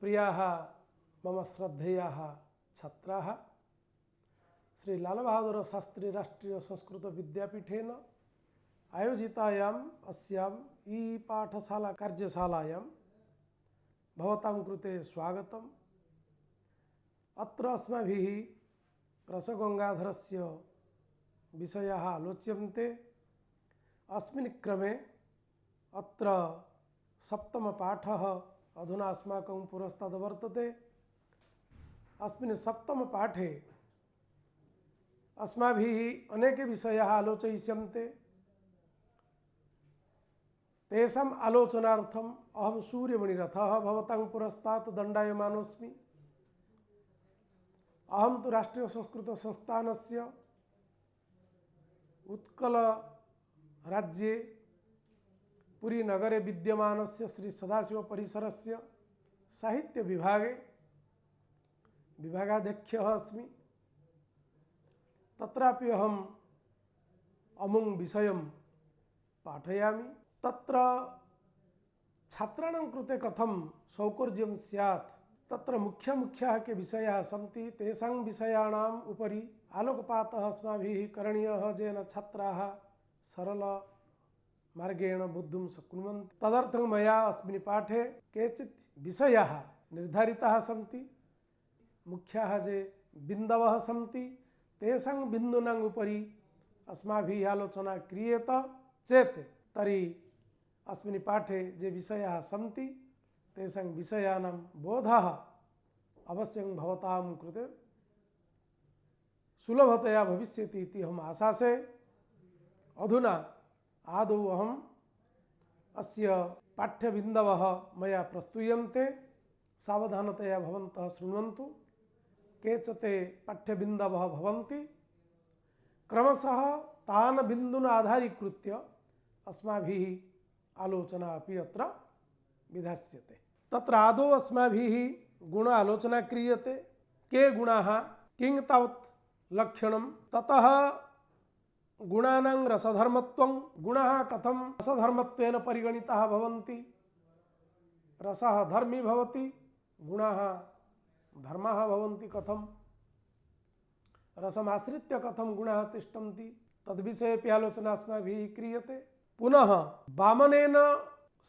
प्रियाः मम श्रद्धेयाः छात्राः श्री लाल बहादुर शास्त्री राष्ट्रीय संस्कृत विद्यापीठेन आयोजितायाम् अस्याम् ई पाठशाला कार्यशालायां भवतां कृते स्वागतम्। अत्र अस्माभिः रसगंगाधरस्य विषयाः आलोच्यन्ते। अस्मिन् क्रमे अत्र सप्तमपाठः अधुना अस्माकं पुरस्ताद् वर्तते। अस्मिन् सप्तमपाठे अस्माभिः अनेके विषयाः आलोचयिष्यन्ते। तेषाम् आलोचनार्थम् अहं सूर्यमणिरथः भवतां पुरस्तात् दण्डायमानोऽस्मि। अहं तु राष्ट्रीय संस्कृत संस्थानस्य उत्कल राज्ये पुरी नगरे विद्यमानस्य श्री सदाशिव परिसरस्य साहित्य विभागे विभागाध्यक्षः अस्मि। तत्रापि अहम् अमुं विषयं पाठयामि। तत्र छात्राणां कृते कथं सौकर्यं स्यात् तत्र मुख्याः के विषयाः सन्ति। तेषां विषयाणाम् उपरि आलोकपातः अस्माभिः करणीयः, येन छात्राः सरल मार्गेण बुद्धुं शक्नुवन्ति। तदर्थं मया अस्मिन् पाठे केचित् विषयाः निर्धारिताः सन्ति। मुख्याः ये बिन्दवः सन्ति तेषां बिन्दूनां उपरि अस्माभिः आलोचना क्रियेत चेत् तर्हि अस्मिन् पाठे ये विषयाः सन्ति तेषां विषयाणां बोधः अवश्यं भवतां कृते सुलभतया भविष्यति इति अहम् आशासे। अधुना आदौ अहम् अस्य पाठ्यबिन्दवः मया प्रस्तूयन्ते। सावधानतया भवन्तः शृण्वन्तु। केचते पाठ्यबिन्दवः भवन्ति। क्रमशः तान् बिन्दून् आधारीकृत्य अस्माभिः आलोचना अपि अत्र विधास्यते। तत्र आदौ अस्माभिः गुण आलोचना क्रियते। के गुणाः, किं तावत् लक्षणं, ततः गुणानां रसधर्मत्वं, गुणाः कथं रसधर्मत्वेन परिगणिताः भवन्ति, रसः धर्मी भवति, गुणाः धर्माः भवन्ति कथं, रसमाश्रित्य कथं गुणाः तिष्ठन्ति, तद्विषयेपि आलोचना अस्माभिः क्रियते। पुनः वामनेन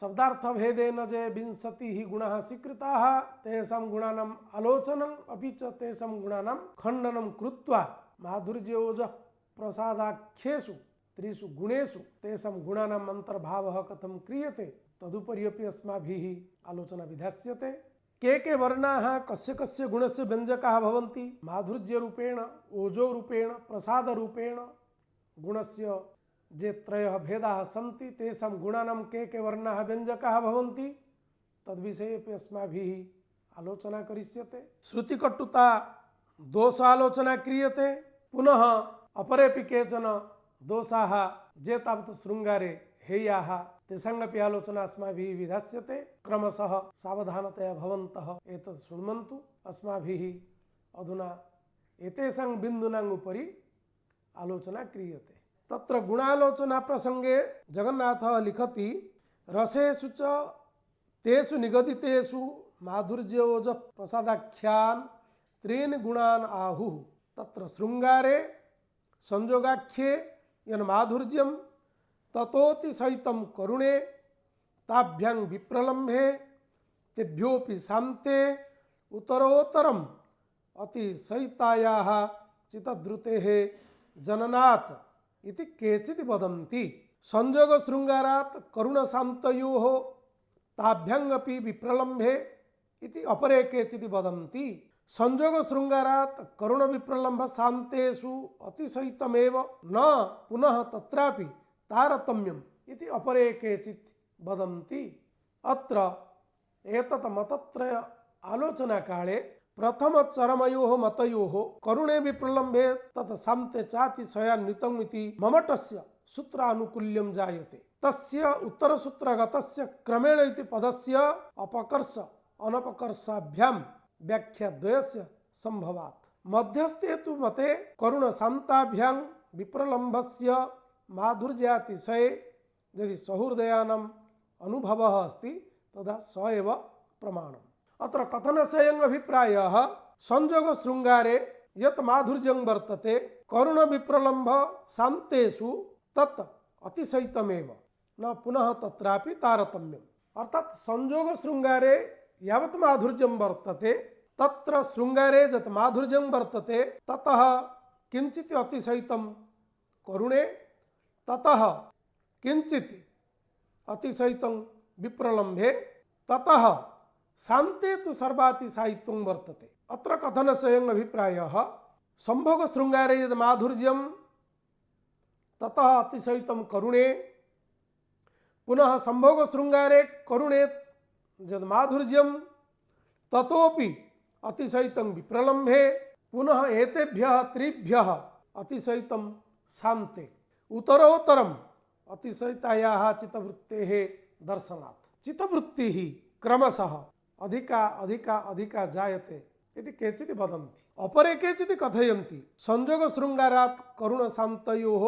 शब्दार्थभेदेन ये 20 गुणाः स्वीकृताः तेषां गुणानाम् आलोचनम् अपि च तेषां गुणानां खण्डनं कृत्वा माधुर्योजः प्रसादाख्येषु 3 गुणेषु तेषां गुणानाम् अन्तर्भावः कथं क्रियते तदुपरि अपि अस्माभिः आलोचना विधास्यते। के वर्णाः कस्य कस्य गुणस्य व्यञ्जकाः भवन्ति, माधुर्यरूपेण, ओजोरूपेण, प्रसादरूपेण गुणस्य ये 3 भेदाः सन्ति तेषां गुणानां के वर्णाः व्यञ्जकाः भवन्ति तद्विषये अपि अस्माभिः आलोचना करिष्यते। श्रुतिकटुता दोषालोचना क्रियते। पुनः अपरेपि केचन दोषाः ये तावत् शृङ्गारे हेयाः तेषामपि आलोचना अस्माभिः विधास्यते। क्रमशः सावधानतया भवन्तः एतत् शृण्वन्तु। अस्माभिः अधुना एतेषां बिन्दूनां उपरि आलोचना क्रियते। तत्र गुणालोचना प्रसंगे जगन्नाथः लिखति, रसेषु च तेषु निगदितेषु माधुर्योजः प्रसादाख्यान् 3 गुणान् आहुः। तत्र शृङ्गारे संयोगाख्ये यन्माधुर्यं ततोऽतिशयितं करुणे ताभ्यां विप्रलम्भे तेभ्योऽपि शान्ते उत्तरोत्तरम् अतिशयितायाः चित्तद्रुतेः जननात् इति केचित् वदन्ति। संयोग शृङ्गारात् करुणशान्तयोः ताभ्यामपि विप्रलम्भे इति अपरे केचित् वदन्ति। संयोग शृङ्गारात् करुण विप्रलम्भ शान्तेषु अतिशयितमेव न पुनः तत्रापि तारतम्यम् इति अपरे केचित् वदन्ति। अत्र एतत् मतत्रय आलोचना काले प्रथमचरमयोः मतयोः करुणे विप्रलम्भे तत् शान्ते चातिशयान्वितम् इति ममटस्य सूत्रानुकूल्यं जायते। तस्य उत्तरसूत्रगतस्य क्रमेण इति पदस्य अपकर्ष अनपकर्षाभ्यां व्याख्याद्वयस्य संभवात्। मध्यस्थे तु मते करुणशान्ताभ्यां विप्रलम्भस्य माधुर्यातिशये यदि सहृदयानाम् अनुभवः अस्ति तदा स एव प्रमाणम्। अत्र कथनस्येयं अभिप्रायः संयोग शृंगारे यत् माधुर्यं वर्तते करुण विप्रलम्भ शान्तेषु तत् अतिशयितमेव न पुनः तत्रापि तारतम्यम्। अर्थात संयोग शृंगारे यावत् माधुर्यं वर्तते तत्र शृंगारे यत् माधुर्यं वर्तते ततः किंचित् अतिशयितं करुणे ततः किंचित् अतिशयितं विप्रलम्भे ततः शान्ते तु सर्वातिशायित्वं वर्तते। अत्र कथनस्येयं अभिप्रायः संभोग शृंगारे यद् माधुर्यं ततः अतिशयितं करुणे पुनः संभोग शृंगारे करुणे यद् माधुर्यं ततोपि अतिशयितं विप्रलम्भे पुनः एतेभ्यः त्रिभ्यः अतिशयितं शान्ते उत्तरोत्तरम् अतिशयितायाः चित्तवृत्तेः दर्शनात्। चित्तवृत्तिः क्रमशः अधिका अधिका अधिका जायते इति केचित् वदन्ति। अपरे केचित् कथयन्ति संयोग शृंगारात् करुण शान्तयोः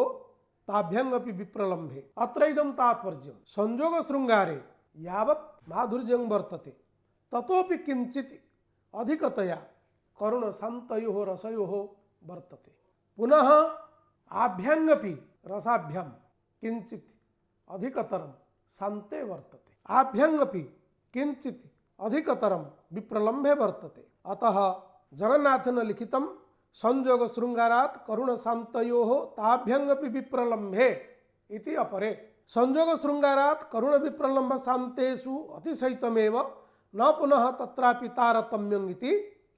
ताभ्यङ्गपि विप्रलम्भे। अत्र इदं तात्पर्यं संयोग शृंगारे यावत् माधुर्यं वर्तते ततोपि किंचित् अधिकतया करुण शान्तयोः रसयोः वर्तते। पुनः आभ्यङ्गपि रसाभ्यां किंचित् अधिकतरं शान्ते वर्तते। आभ्यङ्गपि किंचित् अधिकतरं विप्रलम्भे वर्तते। अतः जगन्नाथेन लिखितं संयोग शृंगारात् करुण शान्तयोः ताभ्यङ्गपि विप्रलम्भे इति अपरे। संयोग शृंगारात् करुण विप्रलम्भ शान्तेषु अतिशयितमेव न पुनः तत्रापि तारतम्यम् इति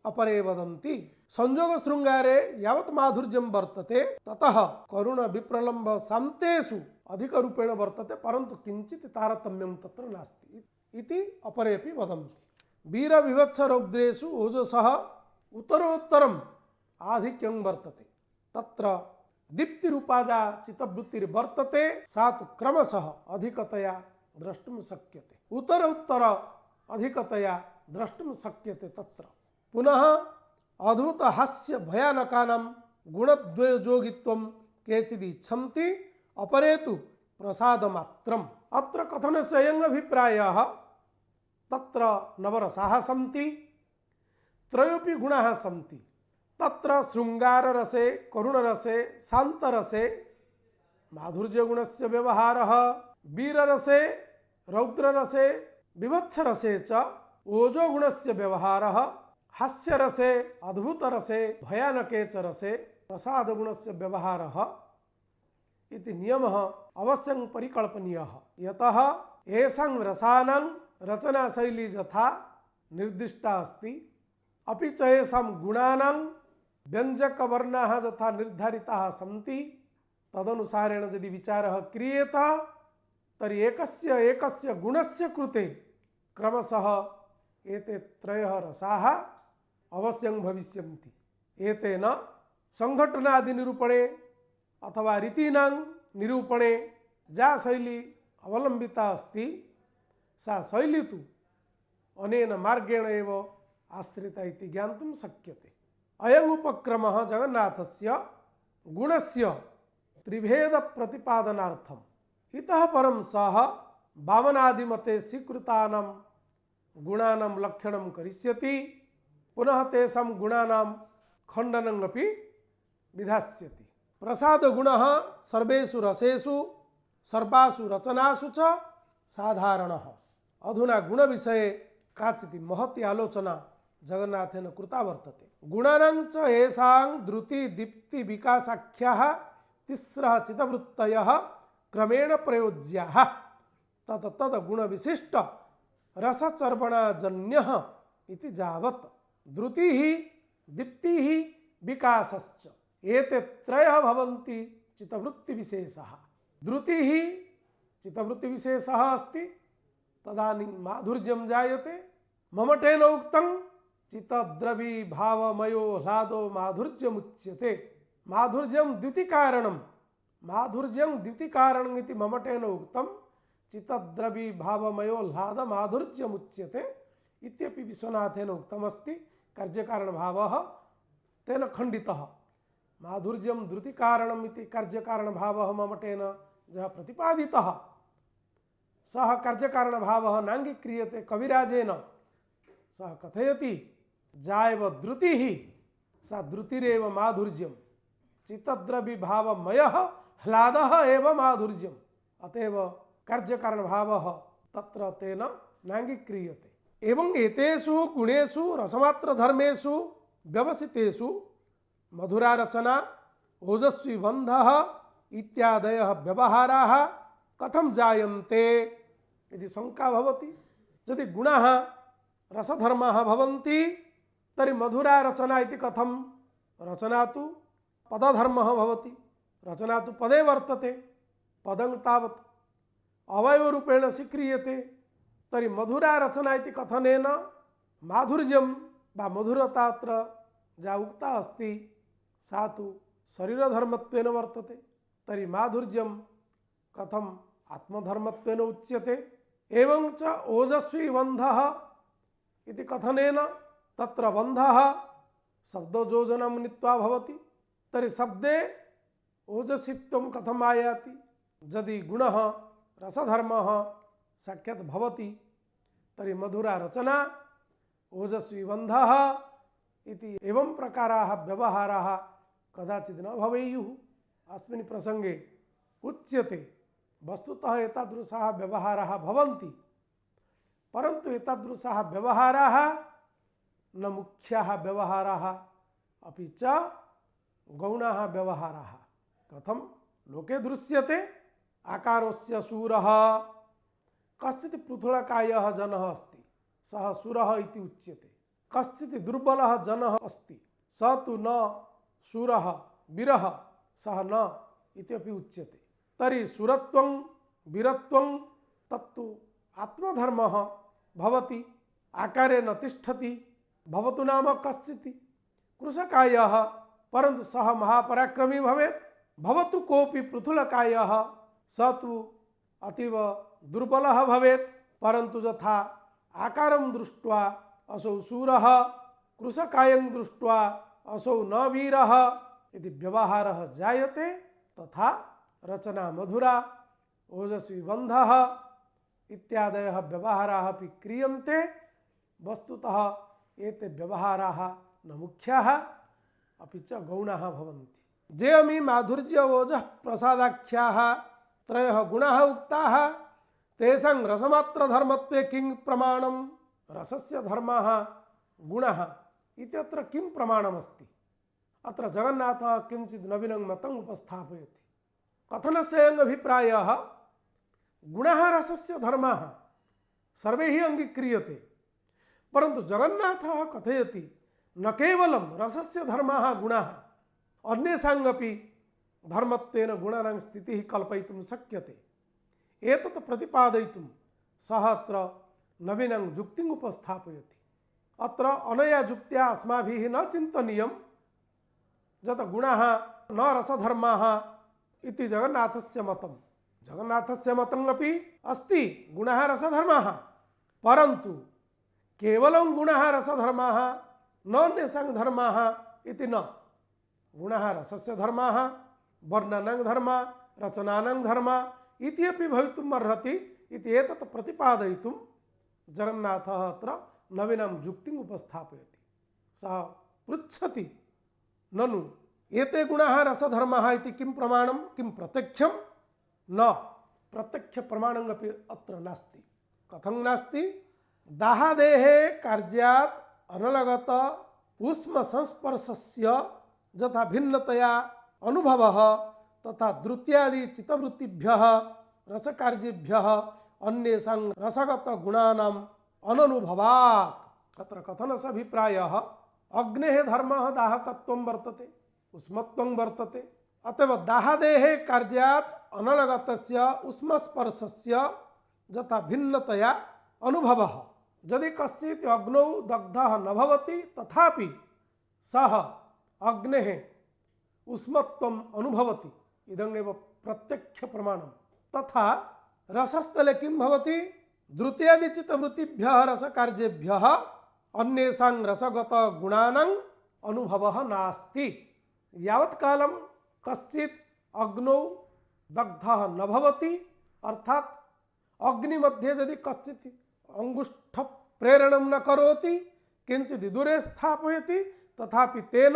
अपरे वदन्ति। संयोग शृंगारे यावत् माधुर्यं वर्तते ततः करुण विप्रलम्भ शान्तेषु अधिक रूपेण वर्तते परन्तु किंचित् तारतम्यं तत्र नास्ति इति अपरेपि वदन्ति। वीर विवत्स रौद्रेषु ओजसः उत्तरोत्तरम् आधिक्यं वर्तते तत्र दीप्तिरूपाजा चित्तवृत्तिर्वर्तते सा तु क्रमशः अधिकतया द्रष्टुं शक्यते। उत्तरोत्तर अधिकतया द्रष्टुं शक्यते तत्र। पुनः अद्भुत हास्य भयानकानां गुणद्वयोगित्वं केचित् इच्छन्ति अपरे तु प्रसादमात्रम्। अत्र कथनस्येयं अभिप्रायः तत्र नवरसाः सन्ति त्रयोपि गुणाः सन्ति। तत्र शृंगाररसे करुणरसे शान्तरसे माधुर्यगुणस्य व्यवहारः वीररसे रौद्ररसे विभत्सरसे च ओजोगुणस्य व्यवहारः हास्यरसे अद्भुतरसे भयानके च रसे प्रसादगुणस्य व्यवहारः इति नियमः अवश्यं परिकल्पनीयः। यतः येषां रसानां रचनाशैली यथा निर्दिष्टा अस्ति अपि च येषां गुणानां व्यञ्जकवर्णाः यथा निर्धारिताः सन्ति तदनुसारेण यदि विचारः क्रियेत तर्हि एकस्य एकस्य गुणस्य कृते क्रमशः एते त्रयः रसाः अवश्यं भविष्यन्ति। एतेन संघटनादिनिरूपणे अथवा रीतीनां निरूपणे या शैली अवलम्बिता अस्ति सा शैली तु अनेन मार्गेण एव आश्रिता इति ज्ञातुं शक्यते। अयम् उपक्रमः जगन्नाथस्य गुणस्य त्रिभेद प्रतिपादनार्थम् इतः परं सः वामनादिमते स्वीकृतानां गुणानां लक्षणं करिष्यति पुनः तेषां गुणानां खण्डनम् अपि विधास्यति। प्रसादगुणः सर्वेषु रसेषु सर्वासु रचनासु च साधारणः। अधुना गुणविषये काचित् महती आलोचना जगन्नाथेन कृता वर्तते। गुणानां च येषां धृति दीप्ति विकासाख्याः तिस्रः चित्तवृत्तयः क्रमेण प्रयोज्याः तत् गुणविशिष्ट रसचर्वणाजन्यः इति जावत् धृतिः दीप्तिः विकासश्च एते त्रयः भवन्ति चित्तवृत्तिविशेषः। धृतिः चित्तवृत्तिविशेषः अस्ति तदानीं माधुर्यं जायते। ममटेन उक्तं चित्तद्रवी भावमयो ह्लादो माधुर्यमुच्यते। माधुर्यं द्युतिकारणं माधुर्यं द्युतिकारणम् इति ममटेन उक्तं चित्तद्रवी भावमयो ह्लाद माधुर्यमुच्यते इत्यपि विश्वनाथेन उक्तमस्ति। कार्यकारणभावः तेन खण्डितः। माधुर्यं द्युतिकारणम् इति कार्यकारणभावः ममटेन यः प्रतिपादितः सः कार्यकारणभावः नाङ्गीक्रियते कविराजेन। सः कथयति जायव द्रुतिः सा द्रुतिरेव माधुर्यं चित्तद्रविभावमयः ह्लादः एव माधुर्यम् अतएव कार्यकारण भावः तत्र तेन नाङ्गीक्रियते। एवं एतेषु गुणेषु रसमात्र धर्मेषु व्यवसितेषु मधुरा रचना ओजस्वी बन्धः इत्यादयः व्यवहाराः कथं जायन्ते इति शंका भवति। यदि गुणाः रसधर्माः भवन्ति तर्हि मधुरा रचना इति कथं? रचना तु पदधर्मः भवति, रचना तु पदे वर्तते, पदं तावत् अवयवरूपेण स्वीक्रियते। तर्हि मधुरा रचना इति कथनेन माधुर्यं वा मधुरता अत्र या उक्ता अस्ति सा तु शरीरधर्मत्वेन वर्तते। तर्हि माधुर्यं कथम् आत्मधर्मत्वेन उच्यते? एवं च ओजस्वी बन्धः इति कथनेन तत्र बन्धः शब्दयोजनं नीत्वा भवति। तर्हि शब्दे ओजसित्वं कथम् आयाति? यदि गुणः रसधर्मः साक्षात् भवति तर्हि मधुरा रचना ओजस्वी बन्धः इति एवं प्रकाराः व्यवहाराः कदाचित् न भवेयुः। अस्मिन् प्रसंगे उच्यते वस्तुतः एतादृशाः व्यवहाराः भवन्ति, परन्तु एतादृशाः व्यवहाराः न मुख्याः व्यवहाराः अपि च गौणाः व्यवहाराः। कथं? लोके दृश्यते आकारस्य शूरः, कश्चित् पृथुलकायः जनः अस्ति सः शूरः इति उच्यते। कश्चित् दुर्बलः जनः अस्ति स तु न शूरः वीरः सः न इत्यपि उच्यते। तर्हि शूरत्वं वीरत्वं तत्तु आत्मधर्मः भवति, आकारे न तिष्ठति। भवतु नाम कश्चित् कृशकायः परन्तु सः महापराक्रमी भवेत्, भवतु कोऽपि पृथुलकायः स तु अतीव दुर्बलः भवेत्, परन्तु यथा आकारं दृष्ट्वा असौ शूरः, कृशकायं दृष्ट्वा असौ न वीरः इति व्यवहारः जायते, तथा रचना मधुरा ओजस्वी बन्धः इत्यादयः व्यवहाराः अपि क्रियन्ते। वस्तुतः एते व्यवहाराः न मुख्याः अपि च गौणाः भवन्ति। जेयमी माधुर्य ओजः प्रसादाख्याः त्रयः गुणाः उक्ताः तेषां रसमात्र धर्मत्वे किं प्रमाणम्? रसस्य धर्मः गुणः इत्यत्र किं प्रमाणमस्ति? अत्र जगन्नाथः किञ्चित् नवीनं मतम् उपस्थापयति। कथनस्य अभिप्रायः गुणः रसस्य धर्मः सर्वैः अङ्गीक्रियते, परन्तु जगन्नाथः कथयति न केवलं रसस्य धर्मः गुणः अन्येषामपि धर्मत्वेन गुणानां स्थितिः कल्पयितुं शक्यते। एतत् प्रतिपादयितुं सः अत्र नवीनं जुक्तिम् उपस्थापयति। अत्र अनया जुक्त्या अस्माभिः न चिन्तनीयं यत् गुणः न रसधर्माः इति जगन्नाथस्य मतं। जगन्नाथस्य मतम् अपि अस्ति गुणः रसधर्माः, परन्तु केवलं गुणः रसधर्माः न अन्येषां धर्माः इति न। गुणः रसस्य धर्माः, वर्णानां धर्मः, रचनानां धर्मः इति अपि भवितुम् अर्हति इति एतत् प्रतिपादयितुं जगन्नाथः अत्र नवीनं जुक्तिम् उपस्थापयति। सः पृच्छति ननु एते गुणाः रसधर्माः इति किं प्रमाणं? किं प्रत्यक्षं? न, प्रत्यक्ष प्रमाणमपि अत्र नास्ति। कथं नास्ति? दाहादेः कार्यात् अनलगत उष्म संस्पर्शस्य यथा भिन्नतया अनुभवः तथा द्रुत्यादि चित्तवृत्तिभ्यः रसकार्येभ्यः अन्येषां रसगत गुणानाम् अननुभवात्। अत्र कथनस्य अभिप्रायः अग्नेः धर्मः दाहकत्वं वर्तते, उष्मत्वं वर्तते। अतएव दाहादेः कार्यात् अनलगतस्य उष्मस्पर्शस्य यथा भिन्नतया अनुभवः। यदि कश्चित् अग्नौ दग्धः न भवति तथापि सः अग्नेः उष्मत्वम् अनुभवति, इदमेव प्रत्यक्ष प्रमाणं। तथा रसस्थले किं भवति? द्रुत्यादिचित्तवृत्तिभ्यः रसकार्येभ्यः अन्येषां रसगत गुणानां अनुभवः नास्ति। यावत् कालं कश्चित् अग्नौ दग्धः न भवति, अर्थात् अग्निमध्ये यदि कश्चित् अंगुष्ठ प्रेरणं न करोति किंचित दूरे स्थापयति तथापि तेन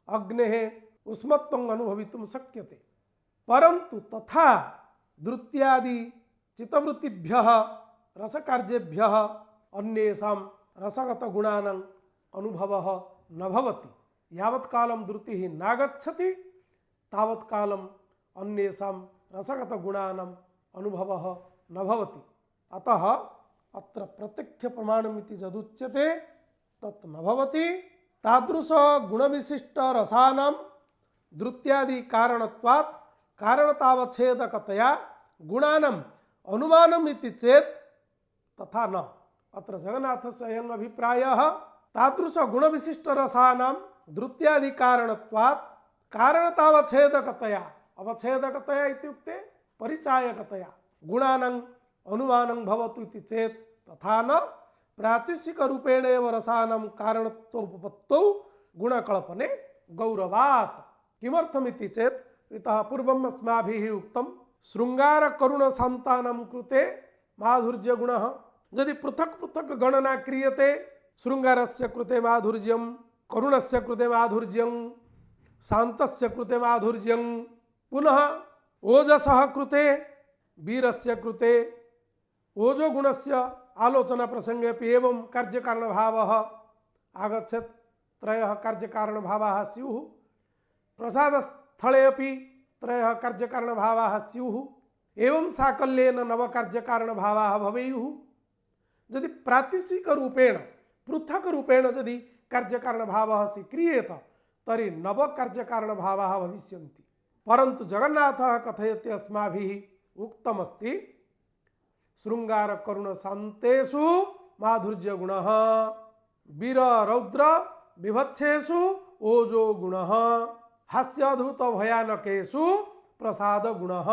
अग्नेः उष्मत्वं अनुभवितुं शक्यते। परंतु तथा द्रुत्यादि चित्तवृत्तिभ्यः रसकार्येभ्यः अन्येषां रसगत गुणानां अनुभवः न भवति। यावत् कालं द्रुतिः नागच्छति तावत् कालं अन्येषां रसगत गुणानां अनुभवः न भवति। अतः अत्र प्रत्यक्ष प्रमाणमिति यदुच्यते तत् न भवति। तादृश गुणविशिष्ट रसानां द्रुत्यादि कारणत्वात् कारणतावच्छेदकतया गुणानाम् अनुमानम् इति चेत् तथा न। अत्र जगन्नाथस्य अयम् अभिप्रायः तादृश गुणविशिष्ट रसानां द्रुत्यादि कारणत्वात् कारणतावच्छेदकतया, अवच्छेदकतया इत्युक्ते परिचायकतया गुणानाम् अनुमानं भवतु इति चेत् तथा न। प्रातिशिक रूपेण एव रसानां कारणत्वोपपत्तौ गुणकल्पने गौरवात्। किमर्थमिति चेत् इतः पूर्वम् अस्माभिः उक्तं शृंगार करुण शान्तानां कृते माधुर्य गुणः। यदि पृथक् पृथक् गणना क्रियते शृंगारस्य कृते माधुर्यं, करुणस्य कृते माधुर्यं, शान्तस्य कृते माधुर्यं, पुनः ओजसः कृते वीरस्य कृते ओजो गुणस्य आलोचना प्रसंगे एवं कार्यकारण भावः आगच्छेत्। त्रयः कार्यकारण भावाः स्युः। प्रसाद स्थले अपि त्रयः कार्यकारण भावाः स्युः। एवं साकल्येन नव कार्यकारण भावाः भवेयुः। यदि प्रातिशिक रूपेण पृथक रूपेण यदि कार्यकारण भावः स्वीक्रियेत तर्हि नव कार्यकारण भावाः भविष्यन्ति। परन्तु जगन्नाथः कथयति अस्माभिः उक्तमस्ति शृंगार करुण शान्तेषु माधुर्य गुणः, वीर रौद्र विभत्सेषु ओजो गुणः, हास्याद्भुत भयानकेषु प्रसाद गुणः।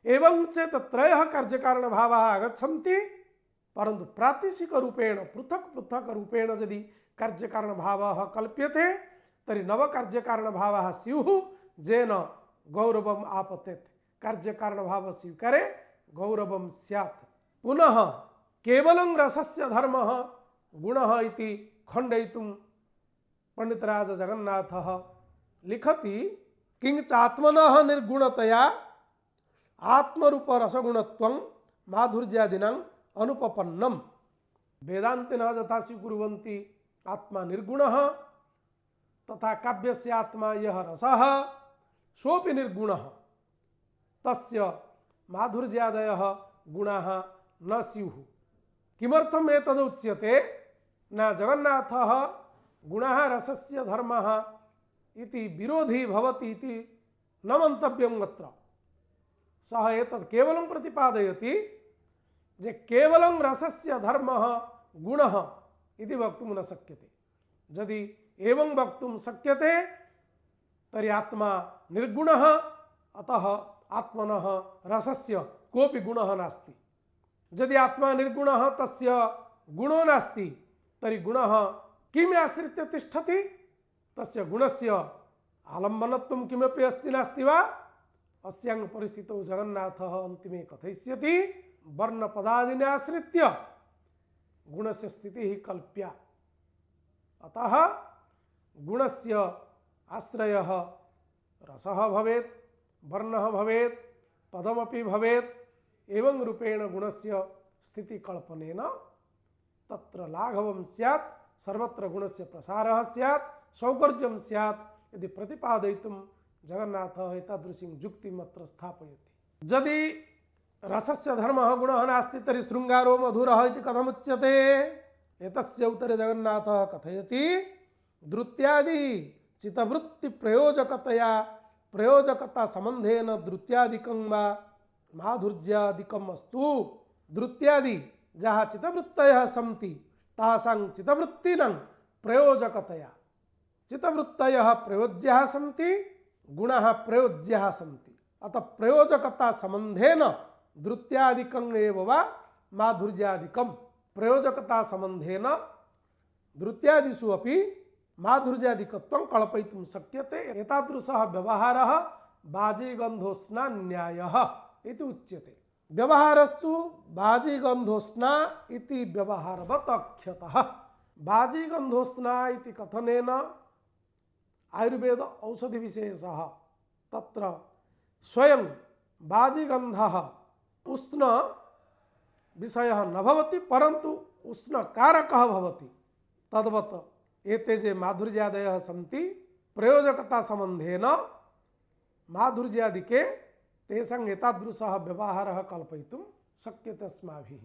एवं चेत् त्रयः कार्यकारण भावाः आगच्छन्ति। परन्तु प्रातिशिक रूपेण पृथक् पृथक् रूपेण यदि कार्यकारण भावः कल्प्यते तर्हि नव कार्यकारण भावाः स्युः येन गौरवम् आपतेत्। कार्यकारण भाव स्वीकारे गौरवं स्यात्। पुनः केवलं रसस्य धर्मः गुणः इति खण्डयितुं पंडितराज जगन्नाथः लिखति किंच आत्मनः निर्गुणतया आत्मरूप रसगुणत्वं माधुर्यादिनां अनुपपन्नम्। वेदान्तिनः यथा स्वीकुर्वन्ति आत्मा निर्गुणः तथा काव्यस्य आत्मा यः रसः सोऽपि निर्गुणः तस्य माधुर्यादयः गुणाः न स्युः। किमर्थम् एतदुच्यते? न जगन्नाथः गुणः रसस्य धर्मः इति विरोधी भवति इति न मन्तव्यम् अत्र। सः एतत् केवलं प्रतिपादयति जे केवलं रसस्य धर्मः गुणः इति वक्तुं न शक्यते। यदि एवं वक्तुं शक्यते तर्हि आत्मा निर्गुणः, अतः आत्मनः रसस्य कोऽपि गुणः नास्ति। यदि आत्मा निर्गुणः तस्य गुणो नास्ति तर्हि गुणः किम् आश्रित्य तिष्ठति? तस्य गुणस्य आलम्बनत्वं किमपि अस्ति नास्ति वा? अस्यां परिस्थितौ जगन्नाथः अन्तिमे कथयिष्यति वर्णपदादीनि आश्रित्य गुणस्य स्थितिः कल्प्या। अतः गुणस्य आश्रयः रसः भवेत्, वर्णः भवेत्, पदमपि भवेत्। एवं रूपेण गुणस्य स्थिति कल्पनेन तत्र लाघवं स्यात्, सर्वत्र गुणस्य प्रसारः स्यात्, सौकर्यं स्यात् इति प्रतिपादयितुं जगन्नाथः एतादृशीं युक्तिम् अत्र स्थापयति। यदि रसस्य धर्मः गुणः नास्ति तर्हि शृङ्गारो मधुरः इति कथमुच्यते? एतस्य उत्तरे जगन्नाथः कथयति द्रुत्यादि चित्तवृत्ति प्रयोजकतया प्रयोजकता संबंधेन द्रुत्यादिकं वा माधुर्यादिकम् अस्तु। द्रुत्यादि जहाँ चित्तवृत्तयः सन्ति तासां चित्तवृत्तीनां प्रयोजकतया चित्तवृत्तयः प्रयोज्याः सन्ति, गुणाः प्रयोज्याः सन्ति। अतः प्रयोजकता संबंधेन द्रुत्यादिकम् एव वा माधुर्यादिकम्। प्रयोजकता संबंधेन द्रुत्यादिषु अपि माधुर्यादिकत्वं कल्पयितुं शक्यते। एतादृशः व्यवहारः बाजीगन्धोष्णा न्यायः इति उच्यते। व्यवहारस्तु बाजीगन्धोष्णा इति व्यवहारवत् अख्यतः। बाजीगन्धोष्णा इति कथनेन आयुर्वेद औषधि विशेषः तत्र स्वयं बाजीगन्धः उष्ण विषयः न भवति परन्तु उष्णकारकः भवति। तद्वत् एते जे माधुर्यादयः सन्ति प्रयोजकता सम्बन्धेन माधुर्यादिके तेषां एतादृशः व्यवहारः कल्पयितुं शक्यते अस्माभिः।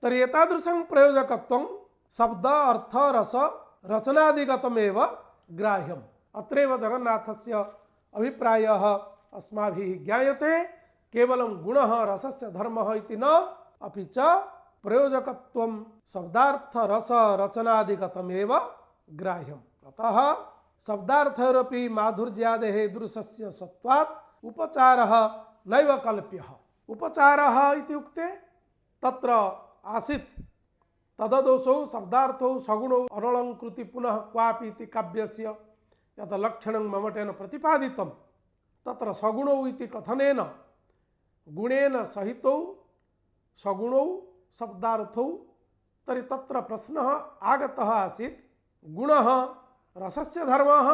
तर्हि एतादृशं प्रयोजकत्वं शब्द अर्थ रस रचनादिगतमेव ग्राह्यम्। अत्रैव जगन्नाथस्य अभिप्रायः अस्माभिः ज्ञायते। केवलं गुणः रसस्य धर्मः इति न, अपि च प्रयोजकत्वं शब्दार्थ रस रचनादिगतमेव ग्राह्यम्। अतः शब्दार्थयोरपि माधुर्यादेः दृश्यस्य सत्वात् उपचारः नैव कल्प्यः। उपचारः इत्युक्ते तत्र आसीत् तददोषौ शब्दार्थौ सगुणौ अनलङ्कृति पुनः क्वापि इति काव्यस्य यत् लक्षणं ममटेन प्रतिपादितं तत्र सगुणौ इति कथनेन गुणेन सहितौ सगुणौ शब्दार्थौ। तर्हि तत्र प्रश्नः आगतः आसीत् गुणः रसस्य धर्मः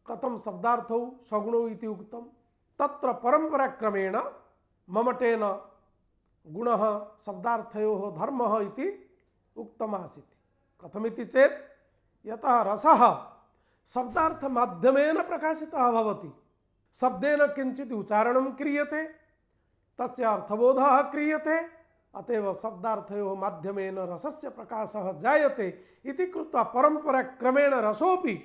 कथं शब्दार्थौ सगुणौ इति उक्तं। तत्र परम्पराक्रमेण ममटेन गुणः शब्दार्थयोः धर्मः इति उक्तमासीत्। कथमिति चेत् यतः रसः शब्दार्थमाध्यमेन प्रकाशितः भवति। शब्देन किञ्चित् उच्चारणं क्रियते, तस्य अर्थबोधः क्रियते, अतएव शब्दार्थयोः माध्यमेन रसस्य प्रकाशः जायते इति कृत्वा परम्पराक्रमेण रसोऽपि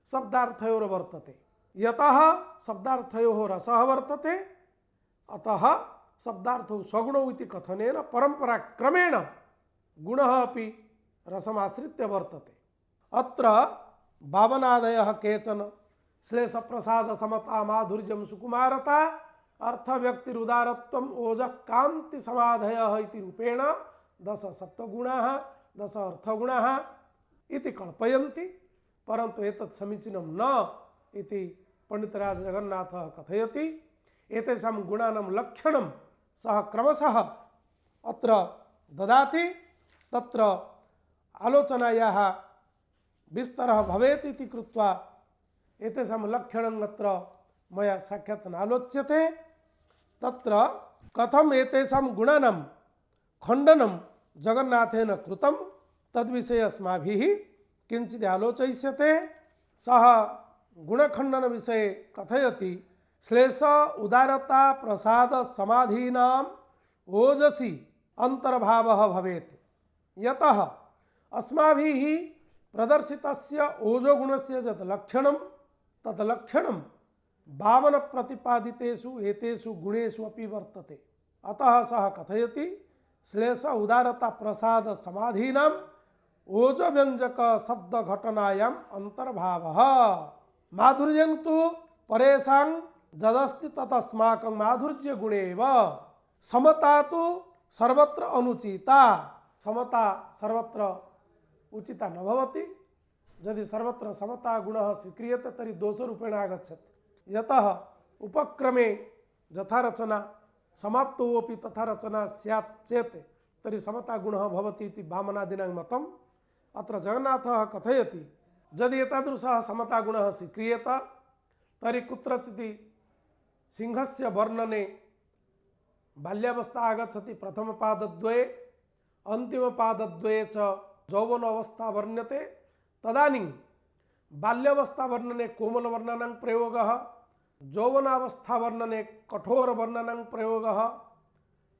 शब्दार्थयोर्वर्तते। यतः शब्दार्थयोः रसः वर्तते अतः शब्दार्थौ सगुणौ इति कथनेन परम्पराक्रमेण गुणः अपि रसमाश्रित्य वर्तते। अत्र भावनादयः केचन श्लेषप्रसाद समता माधुर्यं सुकुमारता अर्थव्यक्तिरुदारत्वम् ओजः कान्ति समाधयः इति रूपेण 10 सप्तगुणाः 10 अर्थगुणाः इति कल्पयन्ति, परन्तु एतत् समीचीनं न इति पंडितराज जगन्नाथः कथयति। एतेषां गुणानां लक्षणं सः क्रमशः अत्र ददाति। तत्र आलोचनायाः विस्तरः भवेत् इति कृत्वा एतेषां लक्षणम् अत्र मया साक्षात् नालोच्यते। तत्र कथम् एतेषां गुणानां खण्डनं जगन्नाथेन कृतं तद्विषये अस्माभिः किञ्चित् आलोचयिष्यते। सः गुणखण्डन विषये कथयति श्लेष उदारता प्रसाद समाधीनाम् ओजसि अंतर्भावः भवेत्। यतः अस्माभिः प्रदर्शितस्य ओजोगुणस्य यत् लक्षणं तत् लक्षणं भावन प्रतिपादितेषु एतेषु गुणेषु अपि वर्तते। अतः सः कथयति श्लेष उदारता प्रसाद समाधीनाम् ओज व्यंजक शब्द घटनायाम् अंतर्भावः। माधुर्यं तु परेषां यदस्ति तदस्माकं माधुर्य गुणेव। समता तु सर्वत्र अनुचिता। समता सर्वत्र उचिता न भवति। यदि सर्वत्र समता गुणः स्वीक्रियते तर्हि दोषरूपेण आगच्छति। यतः उपक्रमे यथा रचना समाप्तौ अपि तथा रचना स्यात् चेत् तर्हि समता गुणः भवति इति वामनादीनां मतम्। अत्र जगन्नाथः कथयति यदि एतादृशः समता गुणः स्वीक्रियेत तर्हि कुत्रचित् सिंहस्य वर्णने बाल्यावस्था आगच्छति प्रथमपादद्वये अन्तिमपादद्वये च यौवन अवस्था वर्ण्यते। तदानीं बाल्यावस्था वर्णने कोमलवर्णानां प्रयोगः, यौवनावस्था वर्णने कठोरवर्णानां प्रयोगः।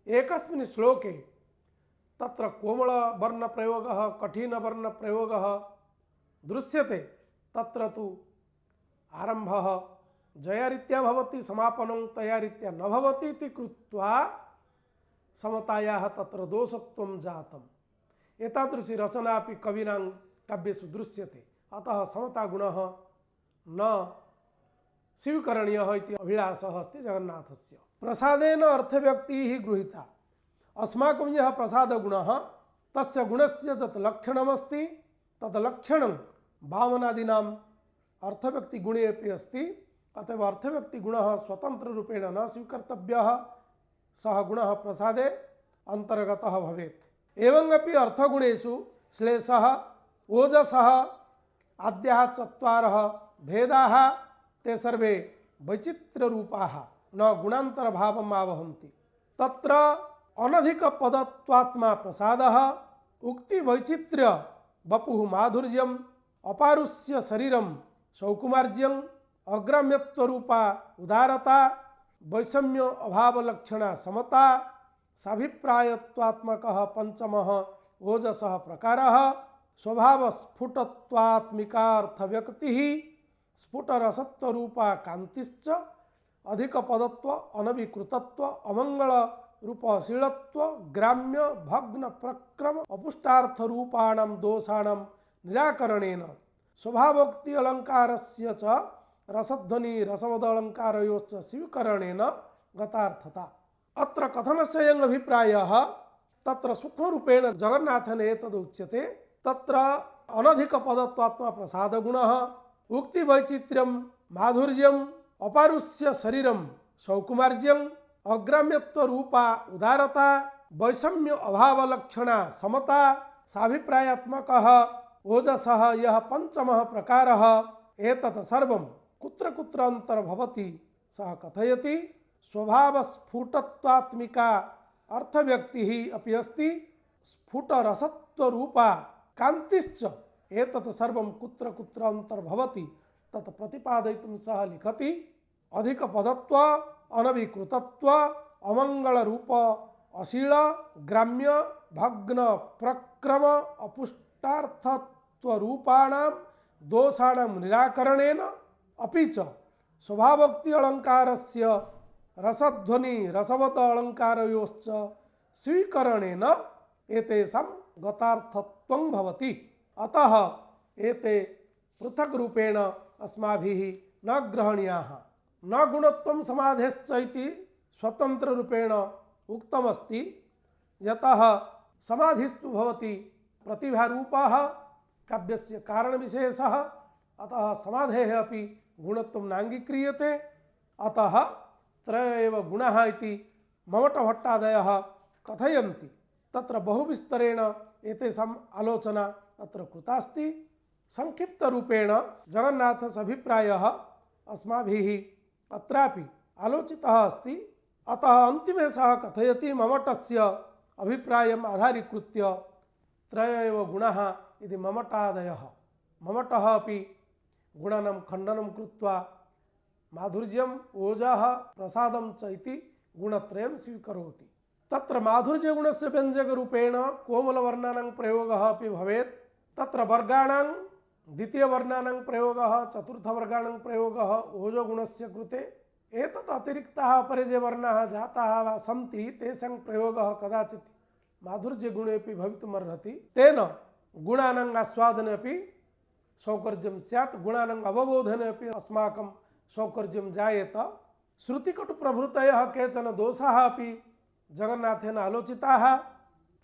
एकस्मिन् श्लोके तत्र कोमलवर्णप्रयोगः कठिनवर्णप्रयोगः दृश्यते। तत्र तु आरम्भः जया रीत्या भवति, समापनं तया रीत्या न भवति इति कृत्वा समतायाः तत्र दोषत्वं जातम्। एतादृशी रचना अपि कवीनां काव्येषु दृश्यते। अतः समता गुणः न स्वीकरणीयः इति अभिलाषः अस्ति जगन्नाथस्य। प्रसादेन अर्थव्यक्तिः गृहीता। अस्माकं यः प्रसादगुणः तस्य गुणस्य यत् लक्षणमस्ति तत् लक्षणं भावनादीनाम् अर्थव्यक्तिगुणे अपि अस्ति। अतएव अर्थव्यक्तिगुणः स्वतन्त्ररूपेण न स्वीकर्तव्यः। सः गुणः प्रसादे अंतर्गतः भवेत्। एवंगपि अर्थगुणेषु श्लेषः ओजसः आद्याः चत्वारः भेदाः ते सर्वे वैचित्र्यरूपाः न गुणान्तरभावम् आवहन्ति। तत्र अनधिकपदत्वात्मा प्रसादः उक्ति वैचित्र्य वपुः माधुर्यम् अपारुष्य शरीरं सौकुमार्ज्यं अग्राम्यत्वरूपा उदारता वैषम्य अभावलक्षणा समता साभिप्रायत्वात्मकः पंचमः ओजसः प्रकारः स्वभाव स्फुटत्वात्मिकार्थव्यक्तिः स्फुटरसत्वरूपा कान्तिश्च अधिकपदत्व अनभिकृतत्व अमंगल रूपशीलत्व ग्राम्य भग्न प्रक्रम अपुष्टार्थरूपाणां दोषाणां निराकरणेन स्वभावोक्ति अलङ्कारस्य च रसध्वनि रसवद अलङ्कारयोश्च स्वीकरणेन गतार्थता। अत्र कथनस्य अयम् अभिप्रायः तत्र सूक्ष्मरूपेण जगन्नाथेन एतदुच्यते। तत्र अनधिकपदत्वात्मा प्रसादगुणः उक्तिवैचित्र्यं माधुर्यम् अपारुष्य शरीरं सौकुमार्ज्यं अग्राम्यत्वरूपा उदारता वैषम्य अभावलक्षणा समता साभिप्रायात्मकः ओजसः यः पंचमः प्रकारः एतत् सर्वं कुत्र कुत्र अंतर्भवति सः कथयति। स्वभावस्फुटत्वात्मिका अर्थव्यक्तिः अपि अस्ति स्फुटरसत्वरूपा कान्तिश्च एतत् सर्वं कुत्र कुत्र अंतर्भवति तत् प्रतिपादयितुं सः लिखति। अधिकपदत्व अनभिकृतत्व अमंगल रूप अशील ग्राम्य भग्न प्रक्रम अपुष्टार्थत्वरूपाणां दोषाणां निराकरणेन अपि च स्वभावोक्ति अलङ्कारस्य रसध्वनि रसवत अलङ्कारयोश्च स्वीकरणेन एतेषां गतार्थत्वं भवति। अतः एते पृथक् रूपेण अस्माभिः न ग्रहणीयाः। न गुणत्वं समाधेश्च इति स्वतंत्र रूपेण उक्तमस्ति। यतः समाधिस्तु भवति प्रतिभारूपः काव्यस्य कारणविशेषः, अतः समाधेः अपि गुणत्वं नाङ्गीक्रियते। अतः त्रय एव गुणाः इति ममटभट्टादयः कथयन्ति। तत्र बहुविस्तरेण एतेषाम् आलोचना अत्र कृतास्ति। संक्षिप्तरूपेण जगन्नाथस्य अभिप्रायः अस्माभिः अत्रापि आलोचितः अस्ति। अतः अन्तिमे सः कथयति ममटस्य अभिप्रायम् आधारीकृत्य त्रय एव गुणाः इति ममटादयः। ममटः अपि गुणानां खण्डनं कृत्वा माधुर्यम् ओजः प्रसादं च इति गुणत्रयं स्वीकरोति। तत्र माधुर्यगुणस्य व्यञ्जकरूपेण कोमलवर्णानां प्रयोगः अपि भवेत्। तत्र वर्गाणां द्वितीयवर्णानां प्रयोगः चतुर्थवर्गाणां प्रयोगः ओजोगुणस्य कृते। एतत् अतिरिक्ताः अपरे ये वर्णाः जाताः वा सन्ति तेषां प्रयोगः कदाचित् माधुर्यगुणेपि भवितुमर्हति। तेन गुणानां आस्वादने अपि सौकर्यं स्यात्, गुणानां अवबोधने अपि अस्माकं सौकर्यं जायेत। श्रुतिकटुप्रभृतयः केचन दोषाः अपि जगन्नाथेन आलोचिताः।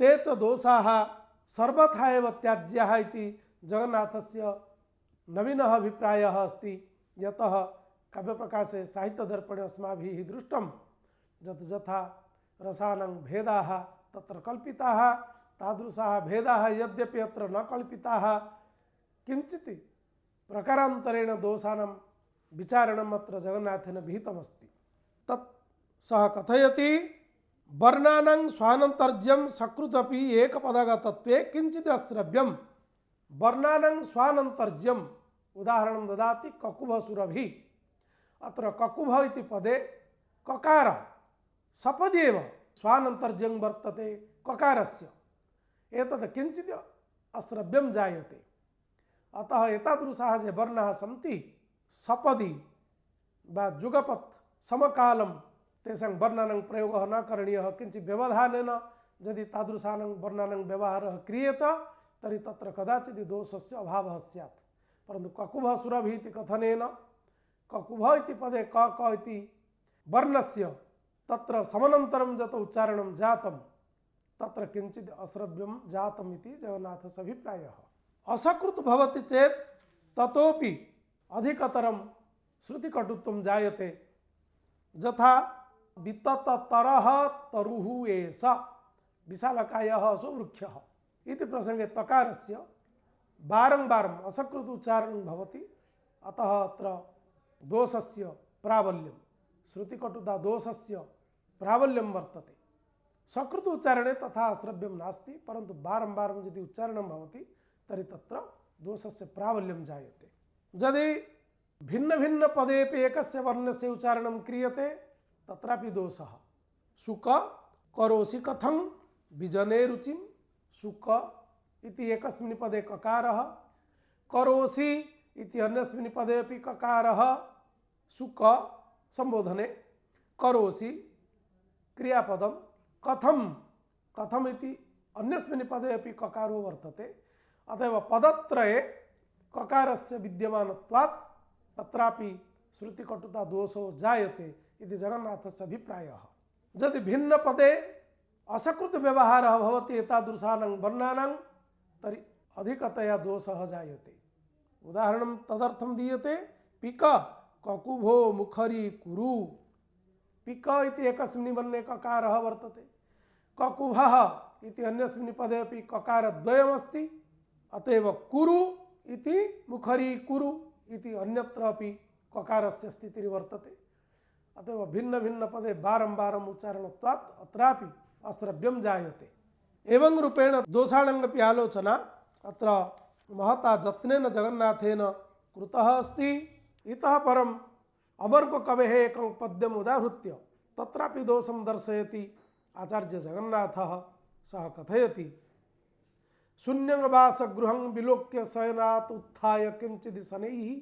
ते च दोषाः सर्वथा एव त्याज्याः इति जगन्नाथस्य नवीनः अभिप्रायः अस्ति। यतः काव्यप्रकाशे साहित्यदर्पणे अस्माभिः दृष्टं यत् यथा रसानां भेदाः तत्र कल्पिताः, तादृशाः भेदाः यद्यपि अत्र न कल्पिताः, किञ्चित् प्रकारान्तरेण दोषाणां विचारणम् अत्र जगन्नाथेन विहितमस्ति। तत् सः कथयति वर्णानां स्वानन्तर्ज्यं सकृदपि एकपदगतत्वे किञ्चित् अश्रव्यं। वर्णानां स्वानन्तर्ज्यम् उदाहरणं ददाति ककुभसुरभि। अत्र ककुभ इति पदे ककार सपदि एव स्वानन्तर्ज्यं वर्तते ककारस्य, एतत् किञ्चित् अश्रव्यं जायते। अतः एतादृशाः ये वर्णाः सन्ति सपदि वा जुगपत् समकालं तेषां वर्णानां प्रयोगः न करणीयः। किञ्चित् व्यवधानेन यदि तादृशानां वर्णानां व्यवहारः क्रियेत तर्हि तत्र कदाचित् दोषस्य अभावः स्यात्। परन्तु ककुभसुरभि इति कथनेन ककुभ इति पदे क क इति वर्णस्य तत्र समनन्तरं यत् उच्चारणं जातं तत्र किञ्चित् अश्रव्यं जातम् इति जगन्नाथस्य अभिप्रायः। असकृत् भवति चेत् ततोपि अधिकतरं श्रुतिकटुत्वं जायते। यथा वितततरः तरुः एष विशालकायः असो वृक्षः इति प्रसंगे तकारस्य बारंबारम् असकृत उच्चारणं भवति। अतः अत्र दोषस्य प्राबल्यं श्रुतिकटुता दोषस्य प्राबल्यं वर्तते। सकृत उच्चारणे तथा श्रव्यं नास्ति, परन्तु बारंबारं यदि उच्चारणं भवति तर्हि तत्र दोषस्य प्राबल्यं जायते। यदि भिन्न भिन्न पदेपि एकस्य वर्णस्य उच्चारणं क्रियते तत्रापि दोषः। शुक करोसि कथं विजने रुचिं, शुक इति एकस्मिन् पदे ककारः, करोसि इति अन्यस्मिन् पदे अपि ककारः, शुक संबोधने, करोसि क्रियापदं, कथं कथम इति अन्यस्मिन् पदे अपि ककारो वर्तते। अतएव पदत्रये ककारस्य विद्यमानत्वात् तत्रापि श्रुतिकटुता दोषो जायते इति जगन्नाथस्य अभिप्रायः। यदि भिन्न पदे असकृत व्यवहारः भवति एतादृशानां वर्णानां तर्हि अधिकतया दोषः जायते। उदाहरणं तदर्थं दीयते पिक ककुभो मुखरी कुरु। पिक इति एकस्मिन् वर्णे ककारः वर्तते, ककुभः इति अन्यस्मिन् पदे अपि ककारद्वयमस्ति, अतएव कुरु इति मुखरी कुरु इति अन्यत्र अपि ककारस्य स्थितिः वर्तते। अतएव भिन्न भिन्न पदे बारंबारम् उच्चारणत्वात् अत्रापि अश्रव्यं जायते। एवं रूपेण दोषाणामपि आलोचना अत्र महता जत्नेन जगन्नाथेन कृतः अस्ति। इतः परम् अमर्ककवेः एकं पद्यम् उदाहृत्य तत्रापि दोषं दर्शयति आचार्य जगन्नाथः। सः कथयति शून्यं वासगृहं विलोक्य शयनात् उत्थाय किंचित् शनैः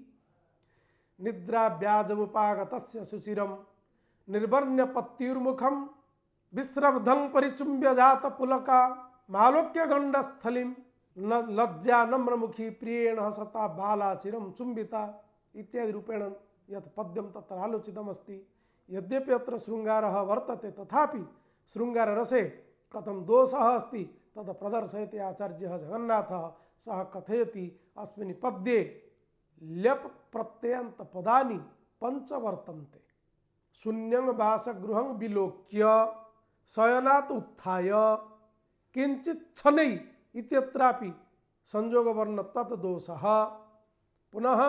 निद्राव्याजमुपागतस्य शुचिरं निर्वर्ण्य पत्युर्मुखं विस्रब्धं परिचुम्ब्य जात पुलका मालोक्य गंडस्थलीं न लज्जा नम्रमुखी प्रियेण हसता बालाचिरं चुम्बिता इत्यादि रूपेण यत् पद्यं तत्र आलोचितमस्ति। यद्यपि अत्र शृङ्गारः वर्तते तथापि शृङ्गाररसे कथं दोषः अस्ति तद् प्रदर्शयति आचार्यः जगन्नाथः। सः कथयति अस्मिन् पद्ये ल्यप् प्रत्ययान्त पदानि पञ्च वर्तन्ते। शून्यं वासगृहं विलोक्य शयनात् उत्थाय किंचित् शनै इत्यत्रापि संयोगवर्ण तत् दोषः। पुनः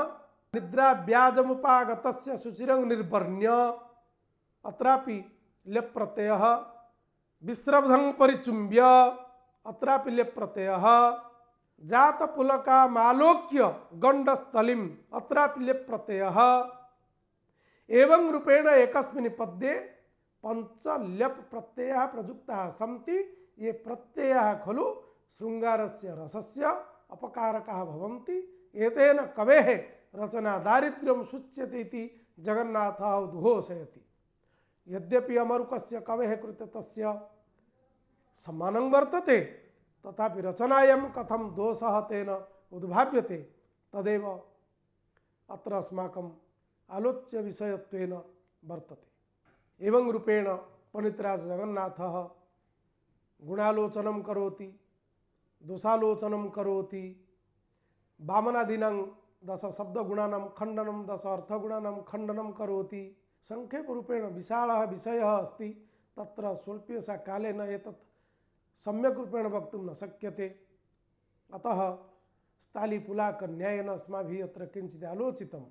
निद्राव्याजमुपागतस्य शुचिरं निर्वर्ण्य अत्रापि ल्यप् प्रत्ययः। विस्रब्धं परिचुम्ब्य अत्रापि ल्यप् प्रत्ययः। जातपुलकामालोक्य गंडस्थलीं अत्रापि ल्यप् प्रत्ययः। एवं रूपेण एकस्मिन् पद्ये पञ्च ल्यप् प्रत्ययाः प्रयुक्ताः सन्ति। ये प्रत्ययाः खलु शृङ्गारस्य रसस्य अपकारकाः भवन्ति। एतेन कवेः रचना दारिद्र्यं सूच्यते इति जगन्नाथः उद्घोषयति। यद्यपि अमरुकस्य कवेः कृते तस्य सम्मानं वर्तते तथापि रचनायां कथं दोषः तेन उद्भाव्यते तदेव अत्र अस्माकम् आलोच्य विषयत्वेन वर्तते। एवं रूपेण पण्डितराज जगन्नाथः गुणालोचनं करोति, दोषालोचनं करोति, वामनादीनां 10 शब्दगुणानां खण्डनं 10 अर्थगुणानां खण्डनं करोति। संक्षेपरूपेण विशालः विषयः अस्ति। तत्र स्वल्पस्य कालेन एतत् सम्यक् रूपेण वक्तुं न शक्यते। अतः स्थालीपुलाकन्यायेन अस्माभिः अत्र किञ्चित् आलोचितं।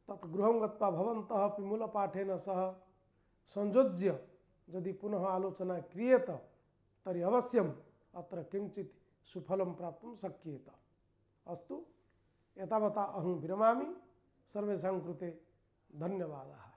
तत् गृहं गत्वा भवन्तः अपि मूलपाठेन सह संयोज्य यदि पुनः आलोचना क्रियेत तर्हि अवश्यम् अत्र किञ्चित् सुफलं प्राप्तुं शक्येत। अस्तु, एतावता अहं विरमामि। सर्वेषां कृते धन्यवादाः।